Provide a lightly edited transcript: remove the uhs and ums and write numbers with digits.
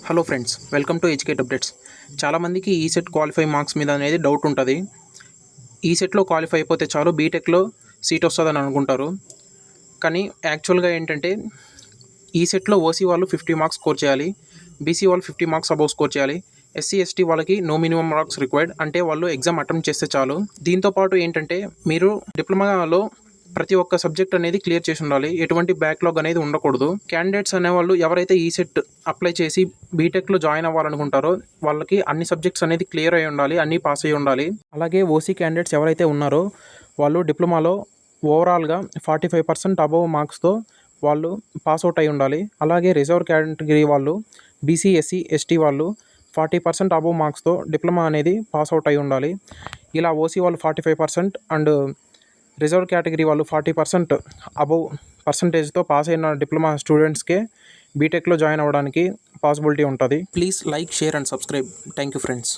Hello friends, welcome to educate updates. చాలామందికి ECET qualify marks మీద అనేది డౌట్ ఉంటుంది. ఈసెట్లో క్వాలిఫై అయిపోతే చాలు బీటెక్లో సీట్ వస్తుందని అనుకుంటారు. కానీ యాక్చువల్గా ఏంటంటే ఈసెట్లో ఓసీ వాళ్ళు 50 మార్క్స్ స్కోర్ చేయాలి, బీసీ వాళ్ళు 50 మార్క్స్ అబౌవ్ స్కోర్ చేయాలి, ఎస్సీ ఎస్టీ వాళ్ళకి నో మినిమం మార్క్స్ రిక్వైర్డ్, అంటే వాళ్ళు ఎగ్జామ్ అటెంప్ట్ చేస్తే చాలు. దీంతోపాటు ఏంటంటే మీరు డిప్లొమాలో ప్రతి ఒక్క సబ్జెక్ట్ అనేది క్లియర్ చేసి ఉండాలి, ఎటువంటి బ్యాక్లాగ్ అనేది ఉండకూడదు. క్యాండిడేట్స్ అనేవాళ్ళు ఎవరైతే ఈసెట్ అప్లై చేసి బీటెక్లో జాయిన్ అవ్వాలనుకుంటారో వాళ్ళకి అన్ని సబ్జెక్ట్స్ అనేది క్లియర్ అయి ఉండాలి, అన్నీ పాస్ అయి ఉండాలి. అలాగే ఓసీ క్యాండిడేట్స్ ఎవరైతే ఉన్నారో వాళ్ళు డిప్లొమాలో ఓవరాల్గా 45% అబవ్ మార్క్స్తో వాళ్ళు పాస్అవుట్ అయి ఉండాలి. అలాగే రిజర్వ్ కేటగిరీ వాళ్ళు, బీసీ ఎస్సీ ఎస్టీ వాళ్ళు 40% అబవ్ మార్క్స్తో డిప్లొమా అనేది పాస్అవుట్ అయి ఉండాలి. ఇలా ఓసీ వాళ్ళు 45% అండ్ రిజర్వ్ కేటగిరీ వాళ్ళు 40% అబవ్ పర్సంటేజ్తో పాస్ అయిన డిప్లొమా స్టూడెంట్స్కే బీటెక్లో జాయిన్ అవ్వడానికి పాసిబిలిటీ ఉంటుంది. Please like, share and subscribe. Thank you friends.